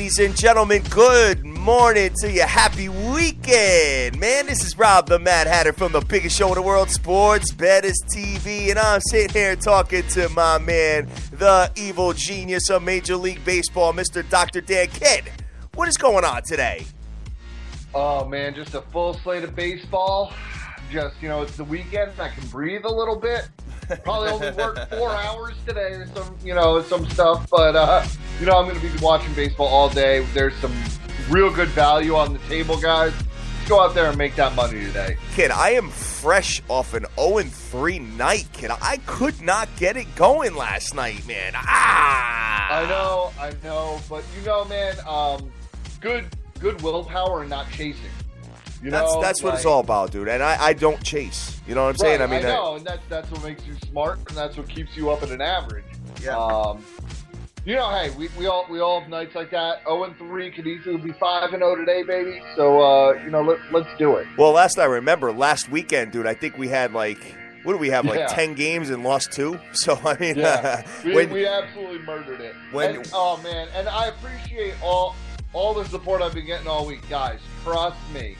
Ladies and gentlemen, good morning to you. Happy weekend, man. This is Rob the Mad Hatter from the biggest show in the world, Sports Betters TV, and I'm sitting here talking to my man, the evil genius of Major League Baseball, Mr. Dr. Dan Kidd. What is going on today? Oh, man, just a full slate of baseball. Just, it's the weekend. I can breathe a little bit. Probably only worked 4 hours today or some stuff. But, I'm going to be watching baseball all day. There's some real good value on the table, guys. Let's go out there and make that money today. Kid, I am fresh off an 0-3 night, kid. I could not get it going last night, man. I know. But, man, good willpower and not chasing. That's what it's all about, dude. And I don't chase. You know what I'm saying? I know, and that's what makes you smart, and that's what keeps you up at an average. Yeah. Hey, we all have nights like that. 0-3 could easily be 5-0 today, baby. So let's do it. Well, last weekend, dude, I think we had what do we have, 10 games and lost 2? So, I mean, we absolutely murdered it. And I appreciate all the support I've been getting all week, guys. Trust me.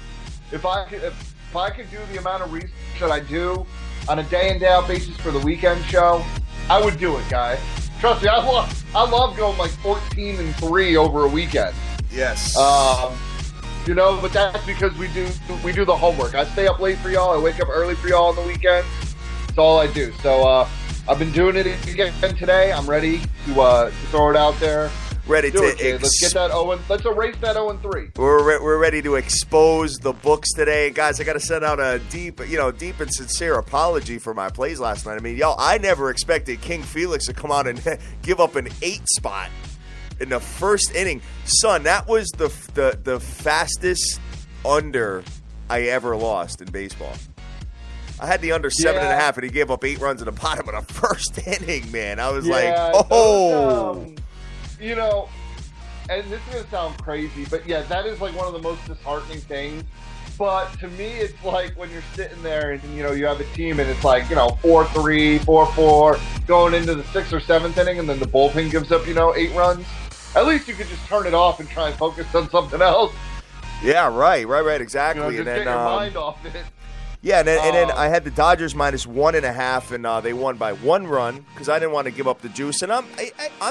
If I could do the amount of research that I do on a day in day out basis for the weekend show, I would do it, guys. Trust me, I love going 14-3 over a weekend. Yes. But that's because we do the homework. I stay up late for y'all. I wake up early for y'all on the weekends. That's all I do. So I've been doing it again today. I'm ready to throw it out there. Ready to let's get that let's erase that 0-3. We're ready to expose the books today, guys. I got to send out a deep and sincere apology for my plays last night. I mean, I never expected King Felix to come out and give up an 8 spot in the first inning. Son, that was the fastest under I ever lost in baseball. I had the under 7.5, and he gave up 8 runs in the bottom of the first inning. Man, I was and this is going to sound crazy, but that is one of the most disheartening things. But to me, it's when you're sitting there and, you have a team and it's 4-3, 4-4, going into the 6th or 7th inning, and then the bullpen gives up, 8 runs. At least you could just turn it off and try and focus on something else. Yeah, right, exactly. Just get your mind off it. Yeah, and then I had the Dodgers minus 1.5, and they won by 1 run because I didn't want to give up the juice. And I'm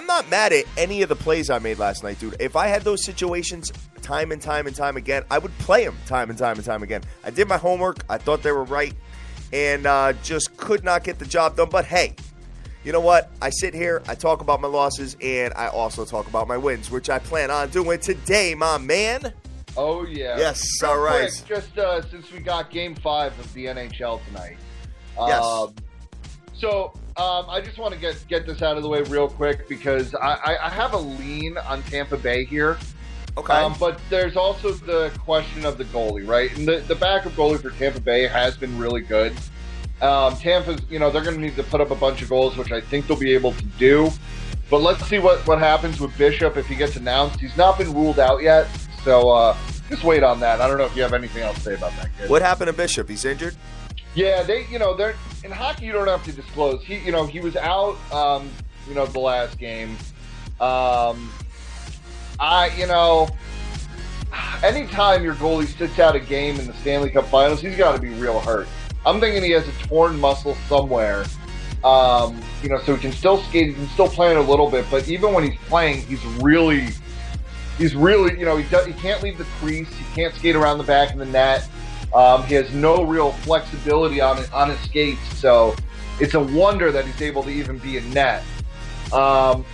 not mad at any of the plays I made last night, dude. If I had those situations time and time again, I would play them time and time again. I did my homework. I thought they were right, and just could not get the job done. But hey, you know what? I sit here, I talk about my losses, and I also talk about my wins, which I plan on doing today, my man. Oh, yeah. Yes, all right. Just since we got Game 5 of the NHL tonight. Yes. So I just want to get this out of the way real quick because I have a lean on Tampa Bay here. Okay. But there's also the question of the goalie, right? And the backup goalie for Tampa Bay has been really good. Tampa's, they're going to need to put up a bunch of goals, which I think they'll be able to do. But let's see what happens with Bishop if he gets announced. He's not been ruled out yet. So just wait on that. I don't know if you have anything else to say about that kid. What happened to Bishop? He's injured? Yeah, they're in hockey. You don't have to disclose. He was out. The last game. Anytime your goalie sits out a game in the Stanley Cup Finals, he's got to be real hurt. I'm thinking he has a torn muscle somewhere. So he can still skate. He can still play it a little bit. But even when he's playing, he's really, he can't leave the crease. He can't skate around the back of the net. He has no real flexibility on his skates. So it's a wonder that he's able to even be in net. And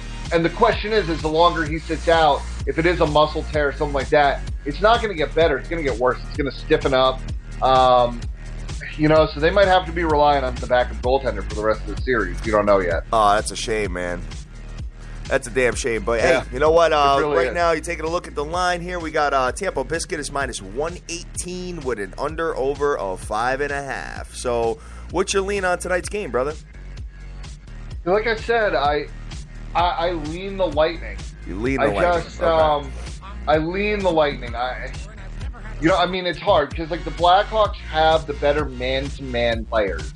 the question is the longer he sits out, if it is a muscle tear or something like that, it's not going to get better. It's going to get worse. It's going to stiffen up. So they might have to be relying on the backup goaltender for the rest of the series. You don't know yet. Oh, that's a shame, man. That's a damn shame. But, hey, you know what? Really now, you're taking a look at the line here. We got Tampa Biscuit is minus 118 with an under-over of 5.5. So, what's your lean on tonight's game, brother? Like I said, I lean the Lightning. You lean the Lightning. I lean the Lightning. It's hard because, the Blackhawks have the better man-to-man players.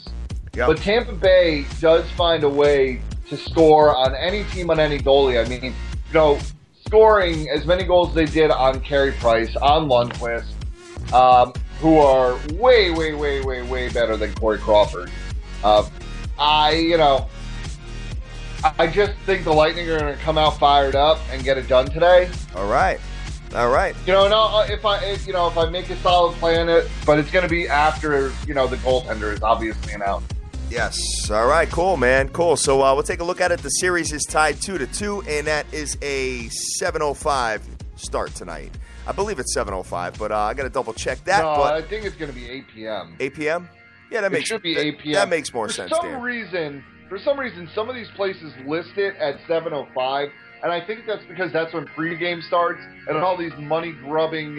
Yep. But Tampa Bay does find a way to score on any team, on any goalie. scoring as many goals as they did on Carey Price, on Lundqvist, who are way, way, way, way, way better than Corey Crawford. I just think the Lightning are going to come out fired up and get it done today. All right. If I make a solid play on it, but it's going to be after, the goaltender is obviously an out. Yes. All right. Cool, man. Cool. So we'll take a look at it. The series is tied 2-2, and that is a 7:05 start tonight. I believe it's 7:05, but I got to double check that. No, but I think it's going to be 8 p.m. 8 p.m. Yeah, it should be 8 p.m. That makes more sense. For some reason, some of these places list it at 7:05, and I think that's because that's when pregame starts, and all these money-grubbing,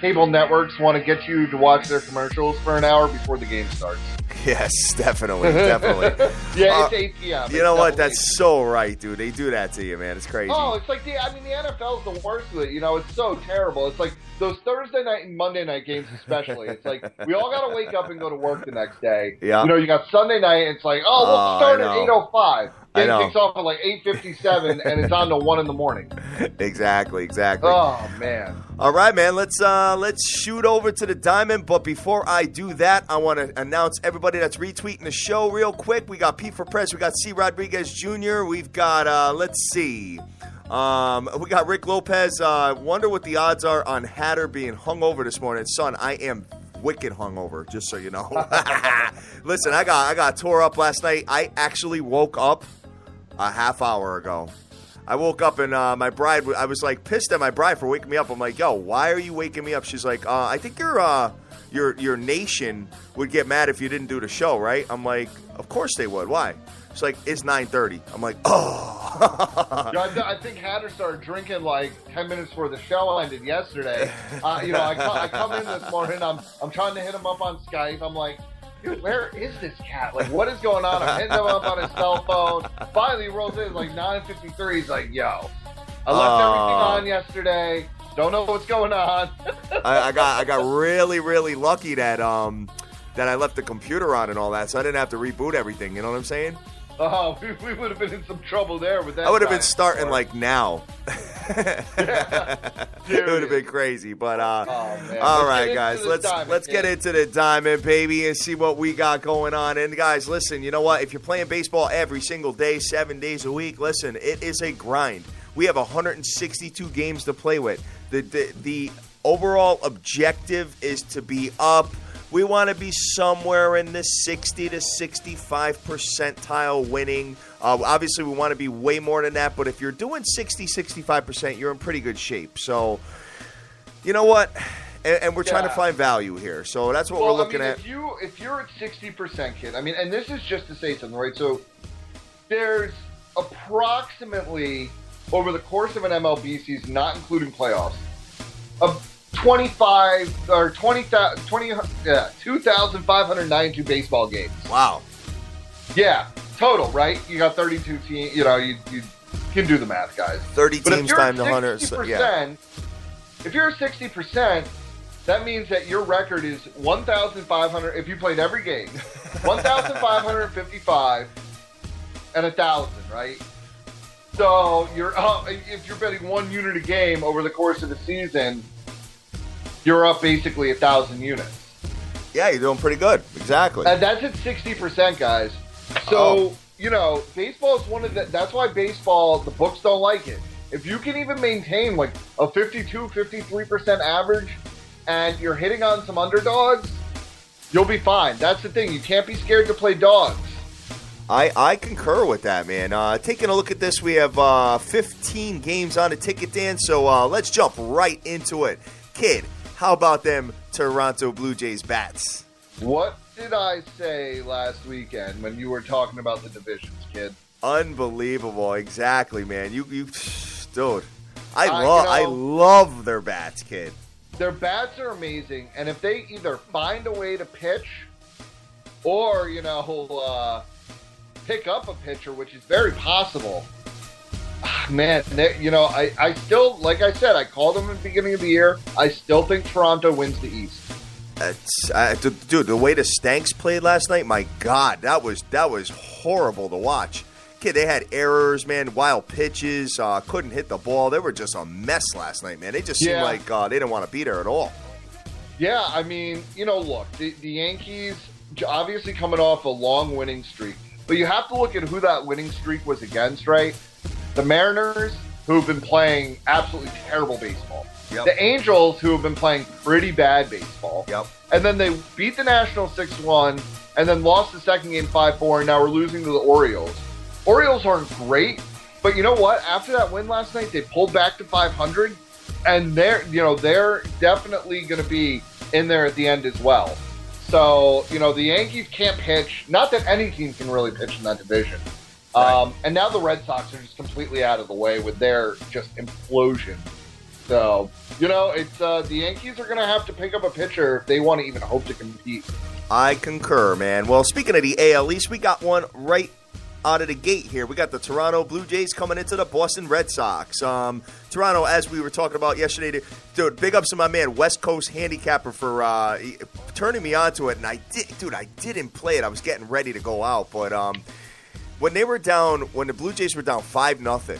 cable networks want to get you to watch their commercials for an hour before the game starts. Yes, definitely. Yeah, it's 8 p.m. You know what? That's so right, dude. They do that to you, man. It's crazy. Oh, it's like the NFL's the worst of it. It's so terrible. It's like those Thursday night and Monday night games especially. It's like we all got to wake up and go to work the next day. Yeah. You got Sunday night. It's like, we'll start at 8:05. Game kicks off at like 8:57, and it's on to 1 in the morning. Exactly. Oh man. All right, man. Let's shoot over to the diamond. But before I do that, I want to announce everybody that's retweeting the show real quick. We got Pete for Press. We got C. Rodriguez Jr. We've got let's see. We got Rick Lopez. Wonder what the odds are on Hatter being hungover this morning. Son, I am wicked hungover, just so you know. Listen, I got tore up last night. I actually woke up a half hour ago. I woke up and my bride, I was like pissed at my bride for waking me up. I'm like, yo, why are you waking me up? She's like, I think your nation would get mad if you didn't do the show, right? I'm like, of course they would. Why? She's like, it's 9:30. I'm like, oh. I think Hatter started drinking like 10 minutes before the show ended yesterday. I come in this morning. I'm trying to hit him up on Skype. I'm like, dude, where is this cat? Like, what is going on? I'm hitting him up on his cell phone. Finally, he rolls in. It's like 9:53. He's like, yo, I left everything on yesterday. Don't know what's going on. I got really, really lucky that I left the computer on and all that, so I didn't have to reboot everything. You know what I'm saying? Oh, we would have been in some trouble there with that. I would have been starting like now. Yeah. It would have been crazy, but man. all right, guys, let's get into the diamond, baby, and see what we got going on. And guys, listen, you know what? If you're playing baseball every single day, 7 days a week, listen, it is a grind. We have 162 games to play with. The overall objective is to be up. We want to be somewhere in the 60 to 65 percentile winning. Obviously, we want to be way more than that, but if you're doing 60, 65%, you're in pretty good shape. So, you know what? And we're trying to find value here. So that's what we're looking at. If you're at 60%, kid, and this is just to say something, right? So there's approximately, over the course of an MLB season, not including playoffs, 2,592 baseball games. Wow. Yeah, total, right? You got 32 teams. You can do the math, guys. 30 teams times 100. Yeah. If you're at 60%, that means that your record is 1,500. If you played every game, 1,555 and 1,000, right? So if you're betting 1 unit a game over the course of the season, you're up basically 1,000 units. Yeah, you're doing pretty good. Exactly. And that's at 60%, guys. So, baseball is that's why baseball, the books don't like it. If you can even maintain like a 52, 53% average and you're hitting on some underdogs, you'll be fine. That's the thing. You can't be scared to play dogs. I concur with that, man. Taking a look at this, we have 15 games on the ticket, Dan, so let's jump right into it. Kid, how about them Toronto Blue Jays bats? What did I say last weekend when you were talking about the divisions, kid? Unbelievable. Exactly, man. You dude. I love their bats, kid. Their bats are amazing, and if they either find a way to pitch or, pick up a pitcher, which is very possible. Man, I still, like I said, I called them at the beginning of the year. I still think Toronto wins the East. Dude, the way the Stanks played last night, my God, that was horrible to watch. Kid, they had errors, man, wild pitches, couldn't hit the ball. They were just a mess last night, man. They just seemed like they didn't want to be there at all. Yeah, I mean, look, the Yankees obviously coming off a long winning streak, but you have to look at who that winning streak was against, right? The Mariners, who've been playing absolutely terrible baseball. Yep. The Angels, who have been playing pretty bad baseball. Yep. And then they beat the Nationals 6-1, and then lost the second game 5-4, and now we're losing to the Orioles. Orioles aren't great, but you know what? After that win last night, they pulled back to 500, and they're definitely going to be in there at the end as well. So, the Yankees can't pitch. Not that any team can really pitch in that division. Right. And now the Red Sox are just completely out of the way with their just implosion. So, it's the Yankees are going to have to pick up a pitcher if they want to even hope to compete. I concur, man. Well, speaking of the AL East, we got one right out of the gate here. We got the Toronto Blue Jays coming into the Boston Red Sox. Toronto, as we were talking about yesterday, dude, big ups to my man, West Coast Handicapper, for turning me onto it. And I didn't play it. I was getting ready to go out. But when the Blue Jays were down 5-0,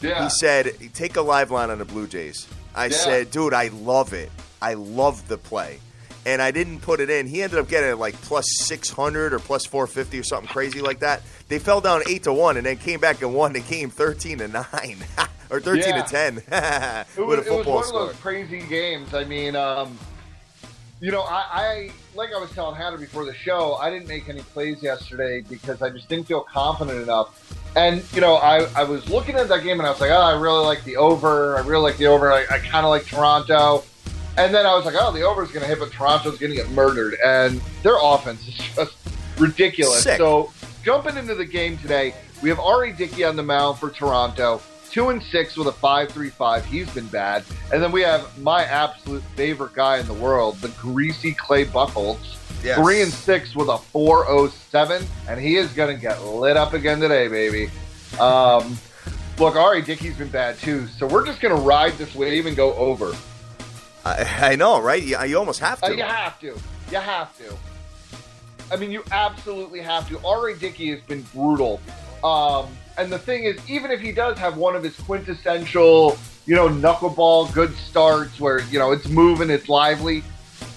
he said, take a live line on the Blue Jays. I said, dude, I love it. I love the play. And I didn't put it in. He ended up getting it like plus 600 or plus 450 or something crazy like that. They fell down 8-1 and then came back and won the game 13-9 or 13-10 with a football It was one score. of those crazy games. I mean, I like I was telling Hannah before the show, I didn't make any plays yesterday because I just didn't feel confident enough. And, I was looking at that game and I was like, I really like the over. I kind of like Toronto. And then I was like, the over is going to hit, but Toronto's going to get murdered. And their offense is just ridiculous. Sick. So jumping into the game today, we have Ari Dickey on the mound for Toronto, 2-6 with a 5.35. He's been bad. And then we have my absolute favorite guy in the world, the greasy Clay Buchholz, 3-6 with a 4.07. And he is going to get lit up again today, baby. Look, Ari Dickey's been bad too. So we're just going to ride this wave and go over. I know, right? You almost have to. You have to. I mean, you absolutely have to. Ari Dickey has been brutal. And the thing is, even if he does have one of his quintessential, knuckleball good starts where, it's moving, it's lively,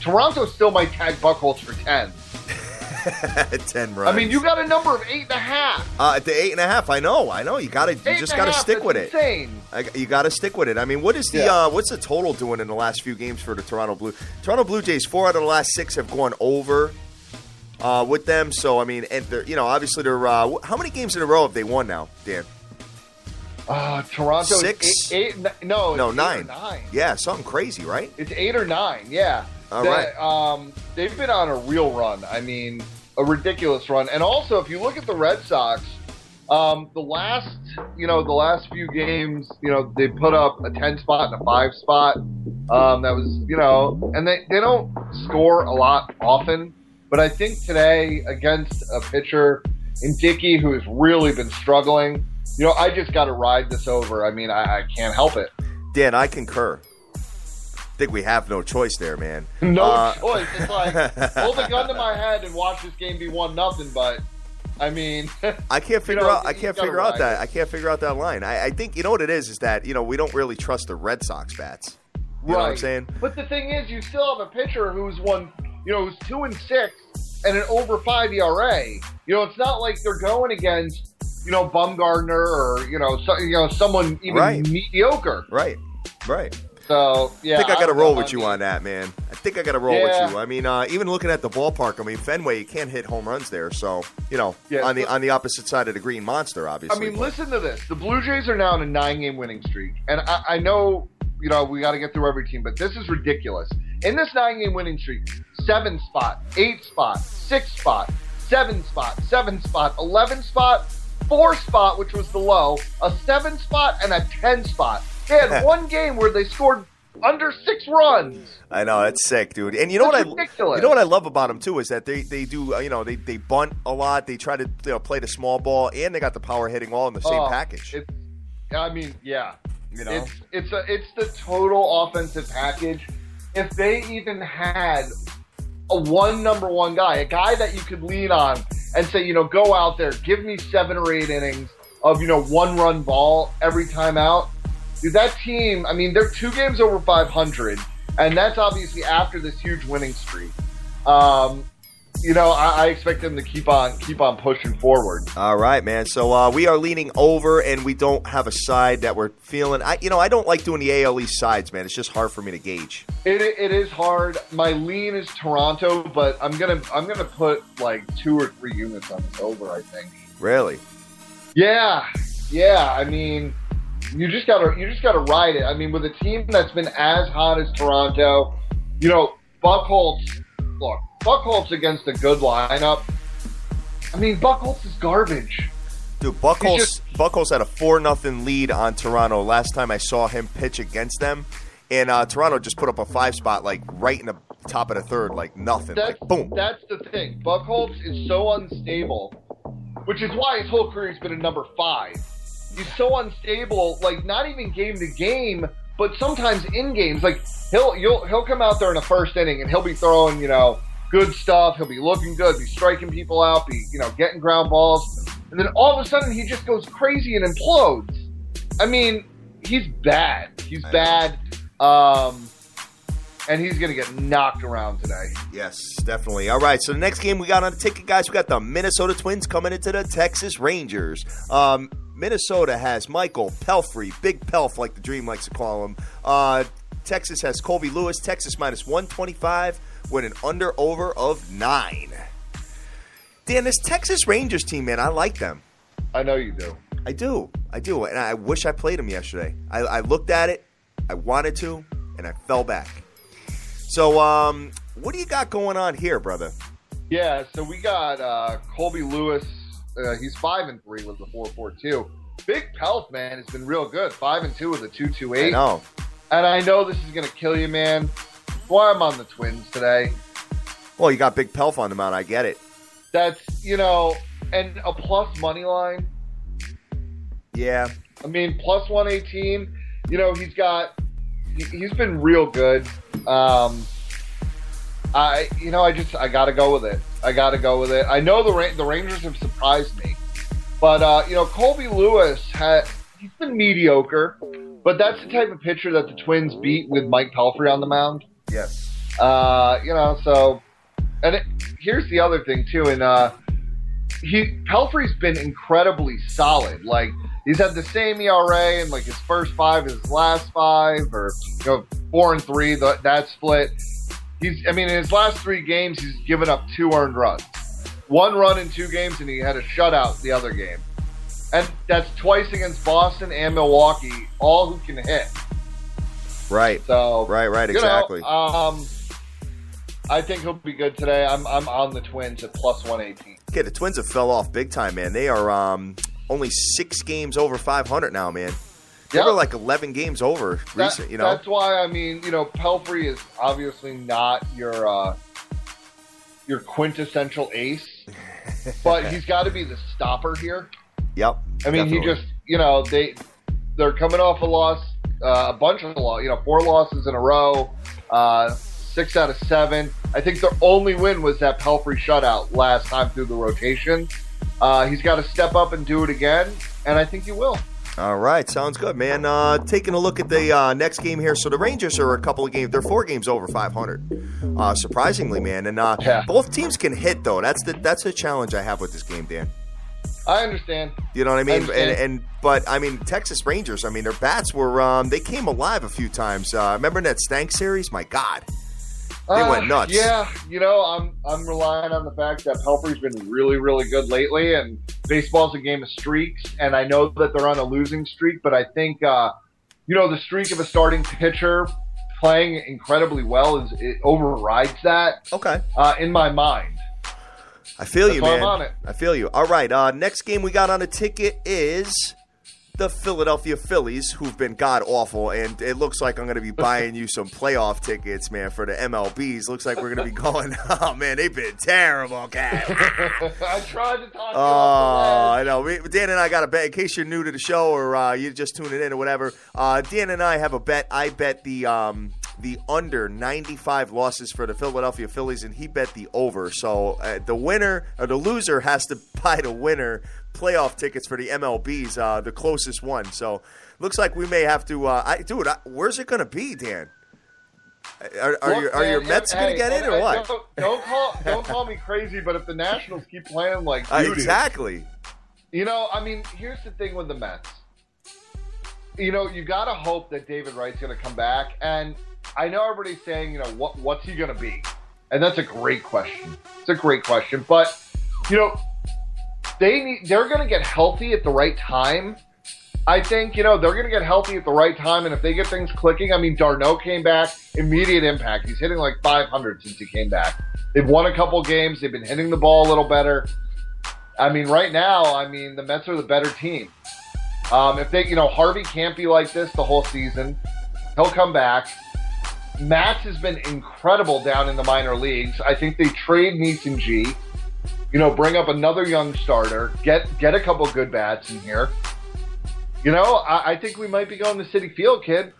Toronto still might tag Buchholz for 10. 10 runs. I mean, you got a number of 8.5. At the 8.5, I know. You just got to stick with it. Insane. You got to stick with it. I mean, what's the total doing in the last few games for the Toronto Blue Jays? 4 out of the last 6 have gone over with them. So I mean, and they're, obviously they're how many games in a row have they won now, Dan? Toronto 6, 8, 9. 9. Yeah, something crazy, right? It's 8 or 9. Yeah. All right. They've been on a real run. I mean, a ridiculous run. And also, if you look at the Red Sox, the last few games, they put up a 10 spot and a 5 spot. That was, and they don't score a lot often. But I think today, against a pitcher in Dickey who has really been struggling, I just got to ride this over. I mean, I can't help it. Dan, I concur. I think we have no choice there, man. No choice. It's like, hold a gun to my head and watch this game be 1-0. But I mean, I can't figure out. I can't figure out that line. I think what it is that we don't really trust the Red Sox bats. You know what I'm saying? But the thing is, you still have a pitcher who's who's 2-6 and an over 5 ERA. It's not like they're going against Bumgarner or someone even mediocre. Right. So, yeah. I think I got to roll with you on that, man. I think I got to roll with you. I mean, even looking at the ballpark, I mean, Fenway, you can't hit home runs there. So, on the opposite side of the green monster, obviously. I mean, listen to this. The Blue Jays are now on a 9-game winning streak. And I know, we got to get through every team, but this is ridiculous. In this 9-game winning streak, 7 spot, 8 spot, 6 spot, 7 spot, 7 spot, 11 spot, 4 spot, which was the low, a 7 spot, and a 10 spot. They had one game where they scored under 6 runs. I know, that's sick, dude. And what I love about them too is that they do they bunt a lot. They try to play the small ball, and they got the power hitting all in the same package. It's the total offensive package. If they even had a number one guy, a guy that you could lean on and say, go out there, give me 7 or 8 innings of, 1-run ball every time out. Dude, that team, I mean, they're 2 games over 500, and that's obviously after this huge winning streak. I expect them to keep on pushing forward. All right, man. So we are leaning over, and we don't have a side that we're feeling. I don't like doing the AL East sides, man. It's just hard for me to gauge. It is hard. My lean is Toronto, but I'm gonna put like 2 or 3 units on this over, I think. Really? Yeah. I mean, you just gotta ride it. I mean, with a team that's been as hot as Toronto, Buchholz. Look, Buchholz against a good lineup. I mean, Buchholz is garbage. Dude, Buchholz had a 4-0 lead on Toronto last time I saw him pitch against them. And Toronto just put up a 5-spot, like, right in the top of the third, like nothing. Like, boom. That's the thing. Buchholz is so unstable, which is why his whole career has been a number 5. He's so unstable, like, not even game to game, but sometimes in games. Like, he'll come out there in the first inning, and he'll be throwing, good stuff. He'll be looking good, be striking people out, be, getting ground balls. And then all of a sudden, he just goes crazy and implodes. I mean, he's bad. He's bad. And he's going to get knocked around today. Yes, definitely. All right, so the next game we got on the ticket, guys, we got the Minnesota Twins coming into the Texas Rangers. Minnesota has Michael Pelfrey, Big Pelf, like the Dream likes to call him. Texas has Colby Lewis, Texas minus 125, with an under-over of 9. Dan, this Texas Rangers team, man, I like them. I know you do. I do, and I wish I played them yesterday. I looked at it, I wanted to, and I fell back. So, what do you got going on here, brother? Yeah, so we got Colby Lewis. He's 5-3 with the 4.42. Big Pelf, man, has been real good. 5-2 with a 2.28. I know. And I know this is going to kill you, man. That's why I'm on the Twins today. Well, you got Big Pelf on the mound. I get it. That's, and a plus money line. Yeah. I mean, plus 118. He's been real good. I got to go with it. I know the Rangers have surprised me, but Colby Lewis he's been mediocre, but that's the type of pitcher that the Twins beat with Mike Pelfrey on the mound. Yes. Here's the other thing too, and Pelfrey's been incredibly solid. Like, he's had the same ERA in like his first 5 as his last 5, or 4-3 that split. In his last 3 games, he's given up 2 earned runs. 1 run in 2 games, and he had a shutout the other game. And that's twice against Boston and Milwaukee, all who can hit. Right. So right, exactly. I think he'll be good today. I'm on the Twins at plus 118. Okay, the Twins have fell off big time, man. They are only 6 games over 500 now, man. They were like 11 games over recent, That's why, Pelfrey is obviously not your quintessential ace, but he's got to be the stopper here. Yep. Definitely. He just, they're coming off a loss, a bunch of losses, 4 losses in a row, 6 out of 7. I think their only win was that Pelfrey shutout last time through the rotation. He's got to step up and do it again, and I think he will. All right, sounds good, man. Taking a look at the next game here. So the Rangers are a couple of games. They're 4 games over 500, surprisingly, man. And both teams can hit, though. That's the challenge I have with this game, Dan. I understand. You know what I mean? But Texas Rangers. Their bats were they came alive a few times. Remember that Stank series? My God. They went nuts. Yeah, I'm relying on the fact that Pelfrey's been really, really good lately, and baseball's a game of streaks, and I know that they're on a losing streak, but I think, the streak of a starting pitcher playing incredibly well it overrides that. Okay. In my mind. I feel you, man. I'm on it. I feel you. All right, next game we got on the ticket is the Philadelphia Phillies, who've been god-awful, and it looks like I'm going to be buying you some playoff tickets, man, for the MLBs. Looks like we're going to be going, oh, man, they've been terrible, Cat. I tried to talk you off I know. Dan and I got a bet, in case you're new to the show or you're just tuning in or whatever. Dan and I have a bet. I bet the the under 95 losses for the Philadelphia Phillies, and he bet the over. So the winner or the loser has to buy the winner playoff tickets for the MLBs, the closest one. So looks like we may have to. Where's it going to be, Dan? Are your Mets going to get in or what? Don't call me crazy, but if the Nationals keep playing like exactly. I mean, here's the thing with the Mets. You got to hope that David Wright's going to come back. And I know everybody's saying, what's he going to be? And that's a great question. It's a great question. But, they're going to get healthy at the right time. I think, they're going to get healthy at the right time. And if they get things clicking, I mean, d'Arnaud came back, immediate impact. He's hitting like 500 since he came back. They've won a couple games. They've been hitting the ball a little better. I mean, right now, the Mets are the better team. If they, Harvey can't be like this the whole season. He'll come back. Matz has been incredible down in the minor leagues. I think they trade Neeson G. Bring up another young starter. Get a couple good bats in here. I think we might be going to Citi Field, kid.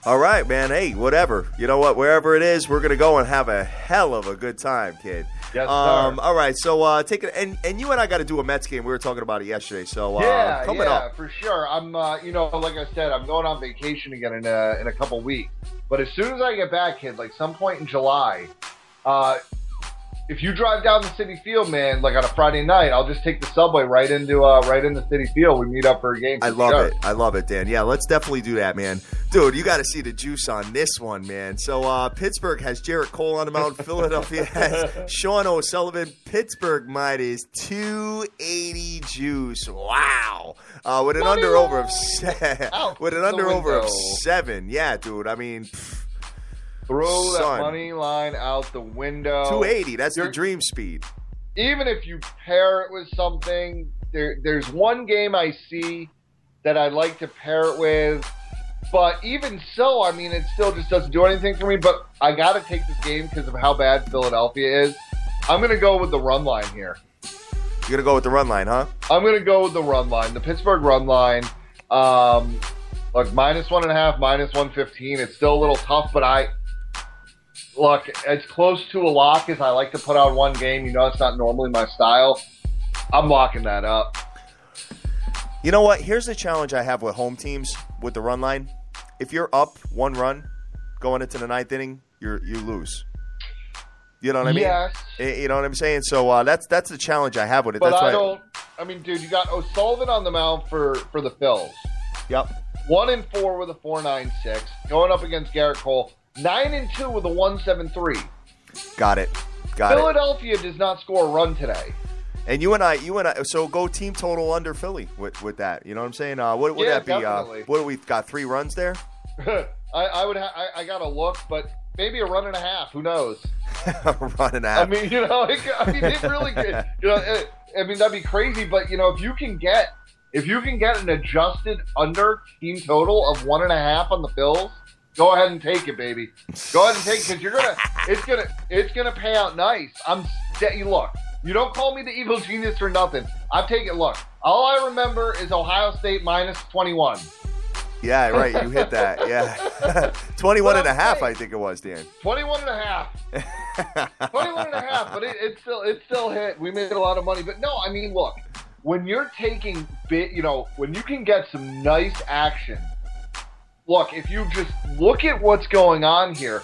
All right, man. Hey, whatever. You know what? Wherever it is, we're going to go and have a hell of a good time, kid. Yes, all right, so take it, and you and I got to do a Mets game. We were talking about it yesterday. So coming up, for sure. I'm, like I said, I'm going on vacation again in a couple weeks. But as soon as I get back, kid, like some point in July, if you drive down to Citi Field, man, like on a Friday night, I'll just take the subway right into Citi Field. We meet up for a game. I love it, Dan. Yeah, let's definitely do that, man. Dude, you got to see the juice on this one, man. So Pittsburgh has Jarrett Cole on the mound. Philadelphia has Sean O'Sullivan. Pittsburgh minus 280 juice. Wow. With an under over of 7. Yeah, dude. I mean, throw that money line out the window. 280. That's the dream speed. Even if you pair it with something, there's one game I see that I'd like to pair it with. But even so, I mean, it still just doesn't do anything for me. But I got to take this game because of how bad Philadelphia is. I'm going to go with the run line here. You're going to go with the run line, huh? I'm going to go with the run line. The Pittsburgh run line. Look, minus 1.5, minus 115. It's still a little tough, but look, as close to a lock as I like to put out one game. It's not normally my style. I'm locking that up. You know what? Here's the challenge I have with home teams with the run line. If you're up 1 run going into the 9th inning, you lose. You know what I mean? Yes. You know what I'm saying? So that's the challenge I have with it. But that's dude, you got O'Sullivan on the mound for the Phils. Yep. 1-4 with a 4.96, going up against Garrett Cole. 9-2 with a 1.73. Got it. Philadelphia does not score a run today. And you and I, so go team total under Philly with that. You know what I'm saying? What would that be? Definitely. What do we got? 3 runs there? I got to look, but maybe a run and a half. Who knows? A run and a half. I mean, it really could. That'd be crazy. But if you can get an adjusted under team total of 1.5 on the Phils, go ahead and take it, baby. Go ahead and take it because it's gonna pay out nice. Look. You don't call me the evil genius for nothing. I'm taking, look, all I remember is Ohio State minus 21. Yeah, right. You hit that. Yeah. 21.5, I think it was, Dan. 21.5. 21.5, but it still hit. We made a lot of money. But no, I mean, look, when you're taking when you can get some nice action, look, if you just look at what's going on here,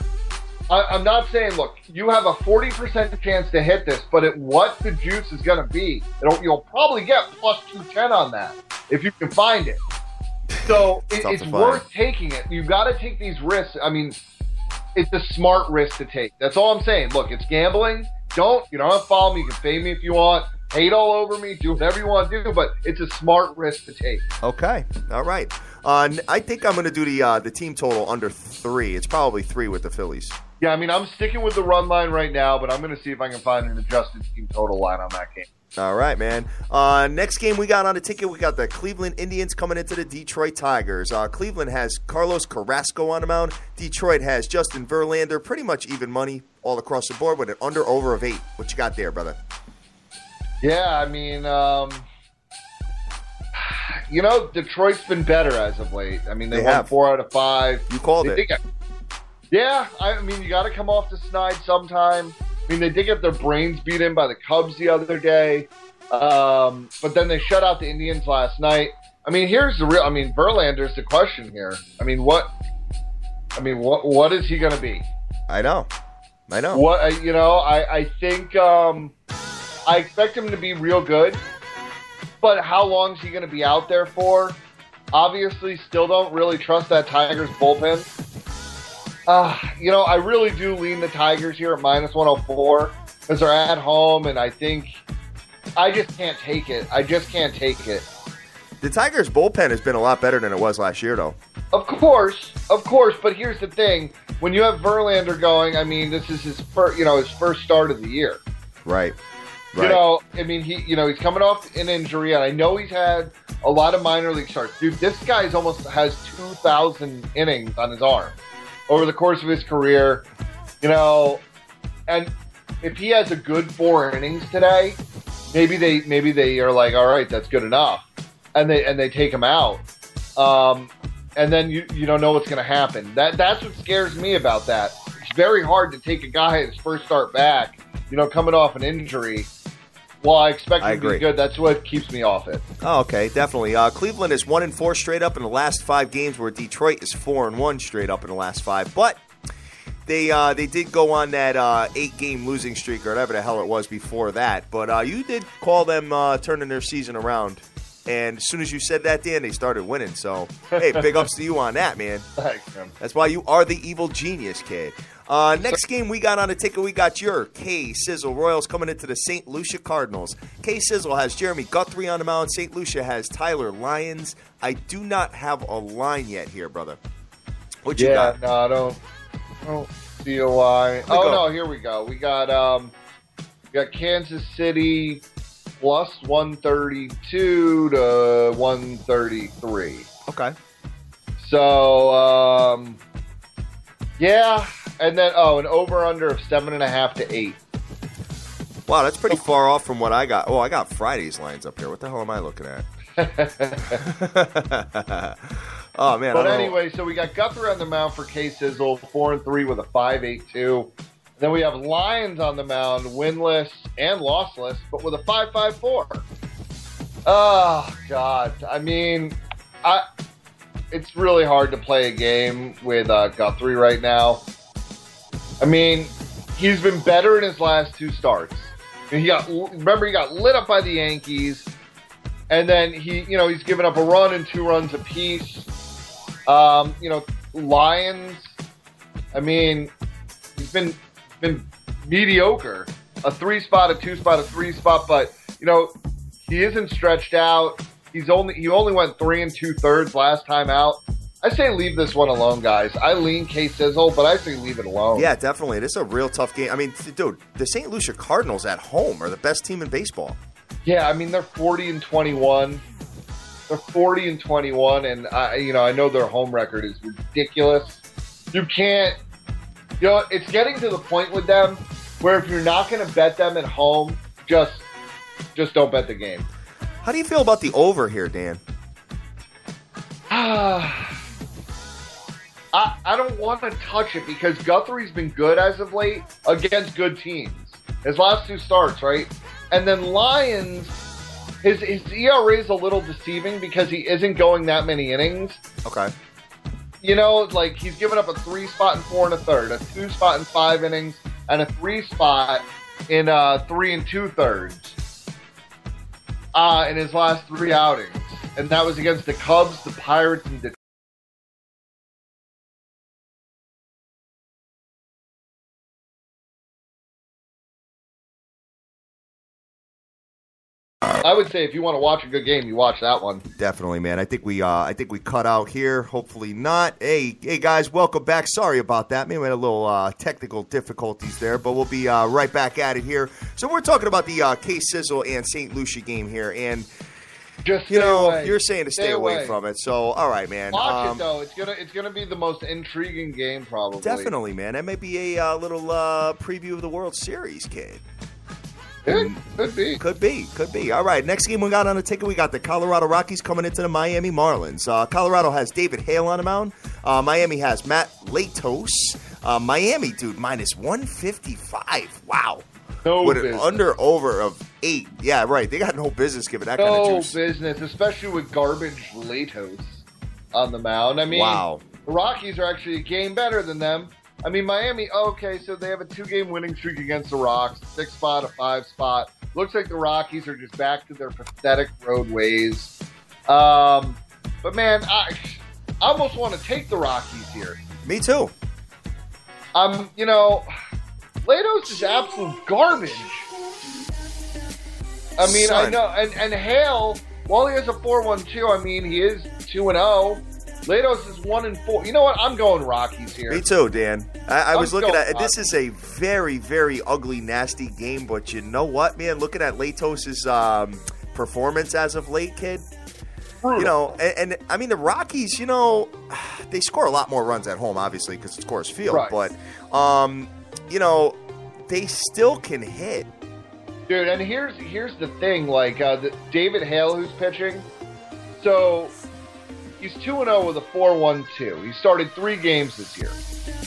I'm not saying, look, you have a 40% chance to hit this, but at what the juice is going to be, you'll probably get plus 210 on that if you can find it. So it's worth taking it. You've got to take these risks. I mean, it's a smart risk to take. That's all I'm saying. Look, it's gambling. You don't have to follow me. You can fade me if you want. Hate all over me. Do whatever you want to do, but it's a smart risk to take. Okay. All right. I think I'm going to do the team total under 3. It's probably 3 with the Phillies. Yeah, I mean, I'm sticking with the run line right now, but I'm going to see if I can find an adjusted team total line on that game. All right, man. Next game we got on the ticket, we got the Cleveland Indians coming into the Detroit Tigers. Cleveland has Carlos Carrasco on the mound. Detroit has Justin Verlander. Pretty much even money all across the board with an under-over of 8. What you got there, brother? Yeah, I mean, Detroit's been better as of late. I mean, they won have 4 out of 5. You called it. Yeah, I mean, you got to come off the snide sometime. I mean, they did get their brains beat in by the Cubs the other day, but then they shut out the Indians last night. I mean, here's the real. I mean, Verlander's the question here. I mean, what is he going to be? I know. What I think I expect him to be real good, but how long is he going to be out there for? Obviously, still don't really trust that Tigers bullpen. I really do lean the Tigers here at -104 because they're at home, and I think I just can't take it. The Tigers' bullpen has been a lot better than it was last year, though. Of course, but here's the thing: when you have Verlander going, I mean, this is his first start of the year. Right. I mean, he's coming off an injury, and I know he's had a lot of minor league starts. Dude, this guy almost has 2,000 innings on his arm over the course of his career, and if he has a good 4 innings today, maybe they are like, all right, that's good enough, and they take him out, and then you don't know what's going to happen. That's what scares me about that. It's very hard to take a guy his first start back, coming off an injury. Well, I expect him to be good. That's what keeps me off it. Oh, okay, definitely. Cleveland is 1-4 straight up in the last 5 games, where Detroit is 4-1 straight up in the last 5. But they did go on that 8-game losing streak or whatever the hell it was before that. But you did call them turning their season around, and as soon as you said that, Dan, they started winning. So hey, big ups to you on that, man. Thanks, man. That's why you are the evil genius, kid. Next game we got on the ticket, we got your K-Sizzle Royals coming into the St. Lucia Cardinals. K-Sizzle has Jeremy Guthrie on the mound. St. Lucia has Tyler Lyons. I do not have a line yet here, brother. What you got? No, I don't see a line. No, here we go. We got Kansas City plus 132 to 133. Okay. So, yeah. And then, an over-under of 7.5 to 8. Wow, that's pretty far off from what I got. Oh, I got Friday's lines up here. What the hell am I looking at? Oh, man. But anyway, so we got Guthrie on the mound for K-Sizzle, 4-3 with a 5.82. Then we have Lyons on the mound, winless and lossless, but with a 5.54. Oh, God. I mean, it's really hard to play a game with Guthrie right now. I mean, he's been better in his last 2 starts. And he got lit up by the Yankees, and then he's given up a run and 2 runs apiece. Lyons, I mean, he's been mediocre. A 3-spot, a 2-spot, a 3-spot, but he isn't stretched out. He only went 3 2/3 last time out. I say leave this one alone, guys. I lean K-Sizzle, but I say leave it alone. Yeah, definitely. This is a real tough game. I mean, dude, the St. Lucia Cardinals at home are the best team in baseball. Yeah, I mean, they're 40-21. They're 40-21, and I know their home record is ridiculous. You can't, it's getting to the point with them where if you're not going to bet them at home, just don't bet the game. How do you feel about the over here, Dan? I don't want to touch it because Guthrie's been good as of late against good teams. His last 2 starts, right? And then Lyons, his ERA is a little deceiving because he isn't going that many innings. Okay. He's given up a 3-spot in 4 1/3, a 2-spot in 5 innings, and a 3-spot in 3 2/3 in his last 3 outings. And that was against the Cubs, the Pirates, and the I would say if you want to watch a good game, you watch that one. Definitely, man. I think we cut out here. Hopefully not. Hey, guys, welcome back. Sorry about that. Maybe we had a little technical difficulties there, but we'll be right back at it here. So we're talking about the K-Sizzle and St. Lucia game here, and just away. You're saying to stay away from it. So all right, man. Watch it though. It's gonna be the most intriguing game probably. Definitely, man. That might be a little preview of the World Series, kid. Could be. Could be. All right, next game we got on the ticket, we got the Colorado Rockies coming into the Miami Marlins. Colorado has David Hale on the mound. Miami has Matt Latos. Miami, dude, minus 155. Wow. With an under-over of 8. Yeah, right. They got no business giving that kind of juice. No business, especially with garbage Latos on the mound. I mean, wow. The Rockies are actually a game better than them. I mean, Miami, okay, so they have a 2-game winning streak against the Rocks, 6 spot, a 5 spot. Looks like the Rockies are just back to their pathetic road ways. But, man, I almost want to take the Rockies here. Me too. You know, Latos is absolute garbage. I mean, I know, and Hale, while he has a 4.12, I mean, he is 2-0. Latos is 1-4. You know what? I'm going Rockies here. Me too, Dan. I was looking at it. This is a very, very ugly, nasty game. But you know what, man? Looking at Latos's performance as of late, kid. You know, and I mean the Rockies. You know, they score a lot more runs at home, obviously, because it's Coors Field. Right. But you know, they still can hit. Dude, and here's the thing. Like David Hale, who's pitching, so. He's 2-0 with a 4.12. He started 3 games this year.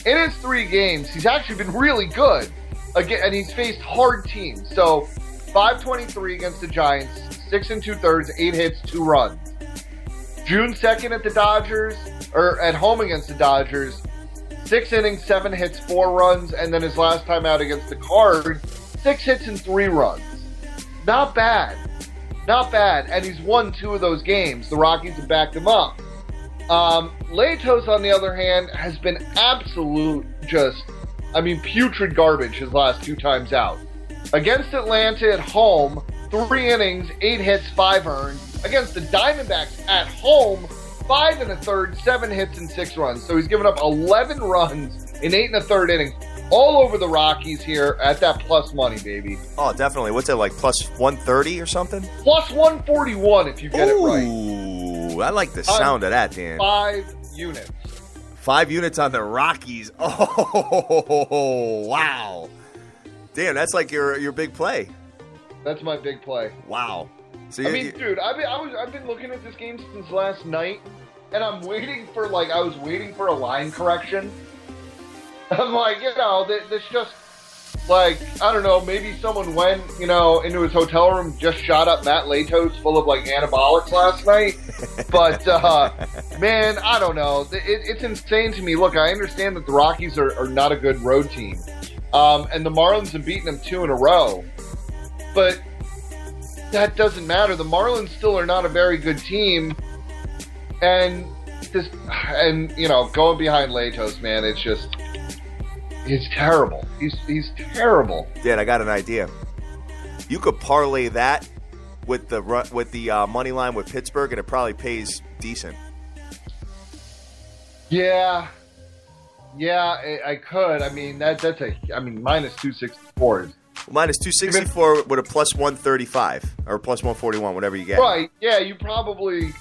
In his 3 games, he's actually been really good. Again, and he's faced hard teams. So, 5.23 against the Giants, 6 2/3, 8 hits, 2 runs. June 2nd at the Dodgers, or at home against the Dodgers, 6 innings, 7 hits, 4 runs, and then his last time out against the Cards, 6 hits and 3 runs. Not bad. Not bad, and he's won 2 of those games. The Rockies have backed him up. Latos, on the other hand, has been absolute putrid garbage his last 2 times out. Against Atlanta at home, 3 innings, 8 hits, 5 earned. Against the Diamondbacks at home, 5 1/3, 7 hits and 6 runs. So he's given up 11 runs in 8 1/3 innings. All over the Rockies here at that plus money, baby. Oh, definitely. What's it, like plus 130 or something? Plus 141 if you get it right. Ooh, I like the sound of that, Dan. 5 units. 5 units on the Rockies. Oh, wow. Damn, that's like your big play. That's my big play. Wow. So dude, I've been looking at this game since last night, and I was waiting for a line correction. I'm like, you know, this just, like, I don't know, maybe someone went, you know, into his hotel room, just shot up Matt Latos full of, like, anabolics last night. But, man, I don't know. It's insane to me. Look, I understand that the Rockies are not a good road team. And the Marlins have beaten them 2 in a row. But that doesn't matter. The Marlins still are not a very good team. And, you know, going behind Latos, man, it's just... He's terrible. He's terrible. Dan, I got an idea. You could parlay that with the money line with Pittsburgh, and it probably pays decent. Yeah, I could. I mean that's minus 264. Minus 264 with a plus 135 or plus 141, whatever you get. Right? Yeah, you probably.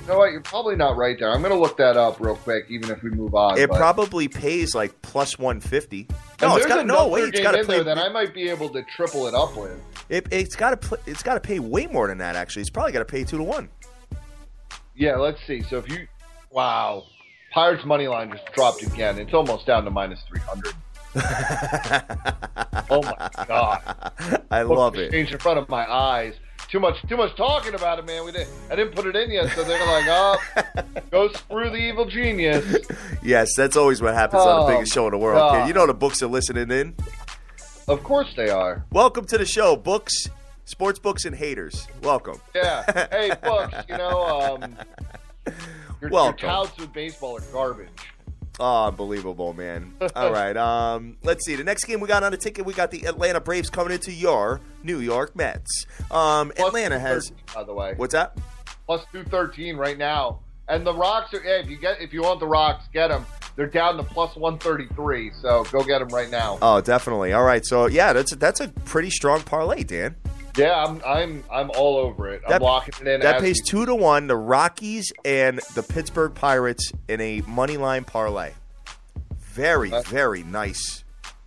You know what? You're probably not right there. I'm going to look that up real quick, even if we move on. It probably pays like plus 150. No, it's got to play. Then I might be able to triple it up with. It's got to pay way more than that. Actually, it's probably got to pay 2-1. Yeah, let's see. So if you, wow, Pirates money line just dropped again. It's almost down to minus 300. Oh my god! I love it. Changed in front of my eyes. Too much talking about it, man. I didn't put it in yet, so they're like, oh, go screw the evil genius. Yes, that's always what happens on the biggest show in the world, kid. You know the books are listening in. Of course they are. Welcome to the show, books, sports books, and haters. Welcome. Yeah. Hey, books. You know, your touts with baseball are garbage. Oh, unbelievable, man. All right. Let's see. The next game we got on the ticket, we got the Atlanta Braves coming into your New York Mets. Atlanta has, by the way. What's that? Plus 213 right now. And the Rocks are, if you want the Rocks, get them. They're down to plus 133, so go get them right now. Oh, definitely. All right. So, yeah, that's a pretty strong parlay, Dan. Yeah, I'm all over it. I'm locking it in. That pays 2-1. The Rockies and the Pittsburgh Pirates in a money line parlay. Very, very nice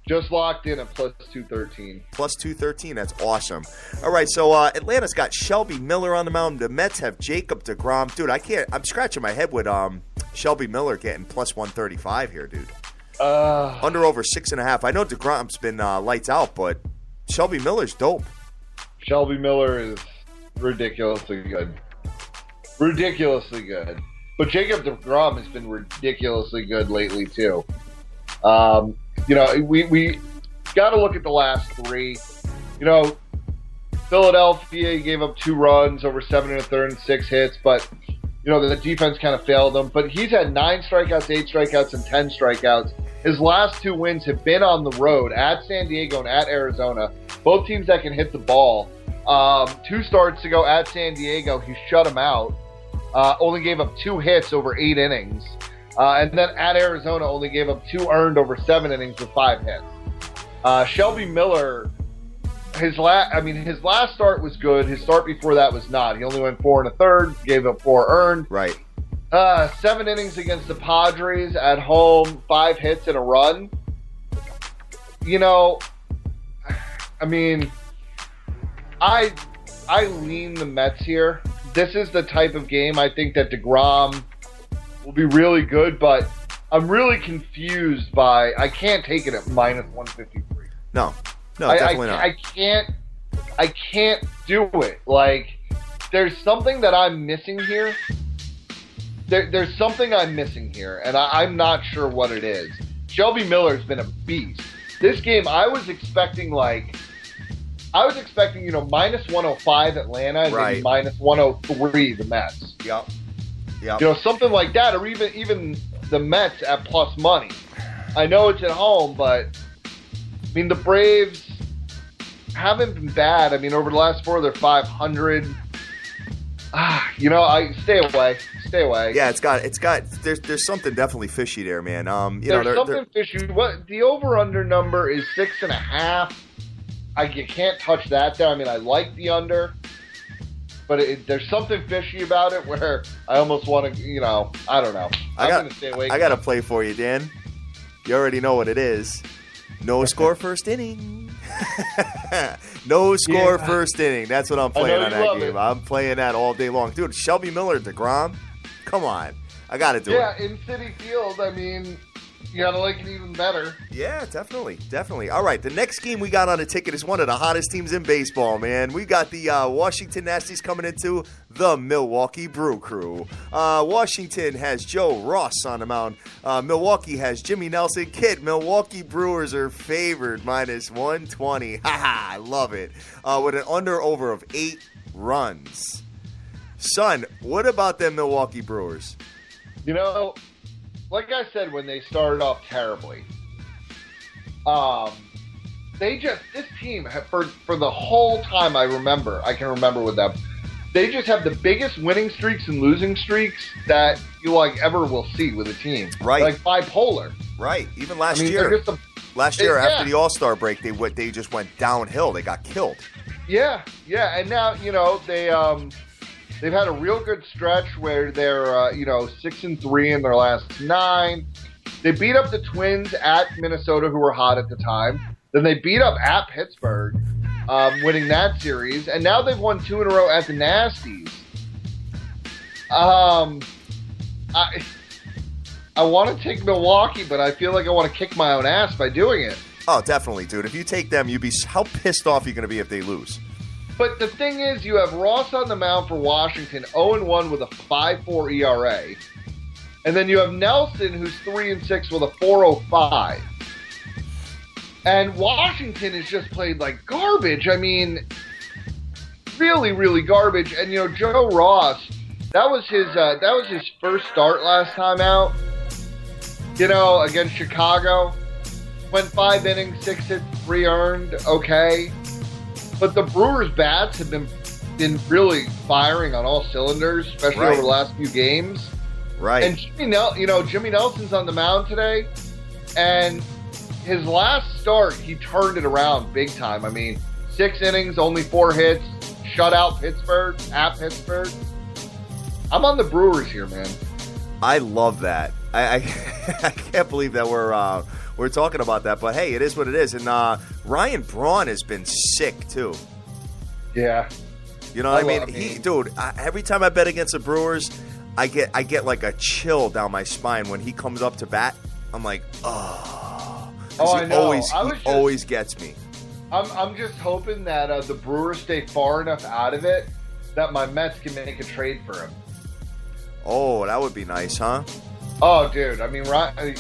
Just locked in at plus 213. Plus 213. That's awesome. All right, so Atlanta's got Shelby Miller on the mound. The Mets have Jacob deGrom. Dude, I'm scratching my head with Shelby Miller getting plus 135 here, dude. Under over 6.5. I know deGrom's been lights out, but Shelby Miller's dope. Shelby Miller is ridiculously good. Ridiculously good. But Jacob deGrom has been ridiculously good lately, too. We got to look at the last three. Philadelphia gave up 2 runs over 7 1/3 and 6 hits, but the defense kind of failed him. But he's had 9 strikeouts, 8 strikeouts, and 10 strikeouts. His last 2 wins have been on the road at San Diego and at Arizona, both teams that can hit the ball. 2 starts ago at San Diego, he shut them out. Only gave up 2 hits over 8 innings. And then at Arizona, only gave up 2 earned over 7 innings with 5 hits. Shelby Miller, his last start was good. His start before that was not. He only went 4 1/3, gave up 4 earned. Right. 7 innings against the Padres at home, 5 hits and a run. I lean the Mets here. This is the type of game I think that deGrom will be really good, but I'm really confused by. I can't take it at minus 153. No, definitely not. I can't do it. Like, there's something that I'm missing here. There's something I'm missing here, and I'm not sure what it is. Shelby Miller's been a beast. This game, I was expecting minus 105 Atlanta and maybe minus 103 the Mets. Yep. Something like that, or even the Mets at plus money. I know it's at home, but the Braves haven't been bad. Over the last 4, they're 500. I stay away. Yeah, there's something definitely fishy there, man. There's something fishy. What the over/under number is 6.5. You can't touch that down. I like the under, but there's something fishy about it where I almost want to, I don't know. I'm going to stay away. I got to play for you, Dan. You already know what it is. No score first inning. No score first inning. That's what I'm playing on that game. I'm playing that all day long. Dude, Shelby Miller, deGrom, come on. I got to do it. Yeah, in Citi Field, you got to like it even better. Yeah, definitely. All right, the next game we got on the ticket is one of the hottest teams in baseball, man. We got the Washington Nasties coming into the Milwaukee Brew Crew. Washington has Joe Ross on the mound. Milwaukee has Jimmy Nelson. Kid, Milwaukee Brewers are favored minus 120. I love it. With an under-over of 8 runs. Son, what about them Milwaukee Brewers? Like I said, when they started off terribly, this team, for the whole time I can remember with them, they just have the biggest winning streaks and losing streaks that you ever will see with a team. Right. Like bipolar. Right. Even last year. Last year, after the All-Star break, they just went downhill. They got killed. Yeah. And now, they've had a real good stretch where they're 6-3 in their last 9. They beat up the Twins at Minnesota, who were hot at the time. Then they beat up at Pittsburgh, winning that series. And now they've won 2 in a row at the Nasties. I want to take Milwaukee, but I feel like I want to kick my own ass by doing it. Oh, definitely, dude. If you take them, how pissed off are you going to be if they lose? But the thing is, you have Ross on the mound for Washington, 0-1 with a 5.4 ERA. And then you have Nelson, who's 3-6 with a 4.05. And Washington has just played like garbage. Really, really garbage. And Joe Ross, that was his first start last time out. Against Chicago, went 5 innings, 6 hits, 3 earned. Okay. But the Brewers' bats have been really firing on all cylinders, especially over the last few games. Right. And Jimmy Nelson's on the mound today, and his last start, he turned it around big time. 6 innings, only 4 hits, shut out Pittsburgh, at Pittsburgh. I'm on the Brewers here, man. I love that. I can't believe that we're talking about that. But hey, it is what it is. And Ryan Braun has been sick too. Yeah. You know what I mean? Dude, every time I bet against the Brewers, I get like a chill down my spine when he comes up to bat. I'm like, oh. I know. He always gets me. I'm just hoping that the Brewers stay far enough out of it that my Mets can make a trade for him. Oh, that would be nice, huh? Oh, dude. I mean, I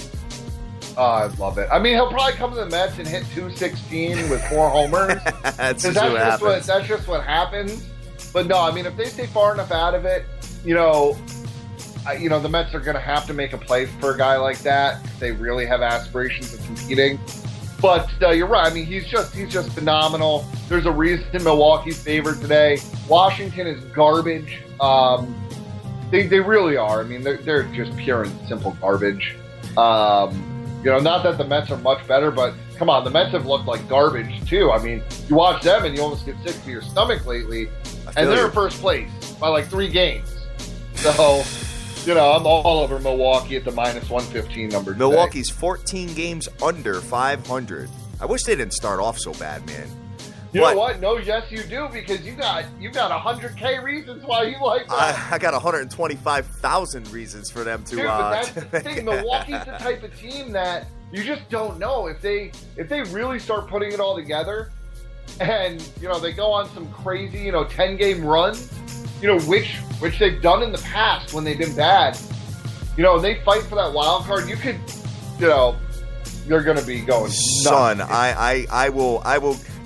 love it. I mean, he'll probably come to the Mets and hit 216 with 4 homers. That's just what happens. But no, I mean, if they stay far enough out of it, the Mets are going to have to make a play for a guy like that if they really have aspirations of competing. But you're right. I mean, he's just phenomenal. There's a reason Milwaukee's favored today. Washington is garbage. They really are. I mean, they're just pure and simple garbage. Not that the Mets are much better, but come on, the Mets have looked like garbage too. I mean, you watch them and you almost get sick to your stomach lately. And they're in first place by like 3 games. So, I'm all over Milwaukee at the -115 number today. Milwaukee's 14 games under 500. I wish they didn't start off so bad, man. You know what? No, yes, you do, because you got 100K reasons why you like them. I got 125,000 reasons for them to. Dude, but that's the thing. Milwaukee's the type of team that you just don't know if they really start putting it all together, and they go on some crazy 10-game run, which they've done in the past when they've been bad, and they fight for that wild card. You could, they're going to be going nuts. Son, I will.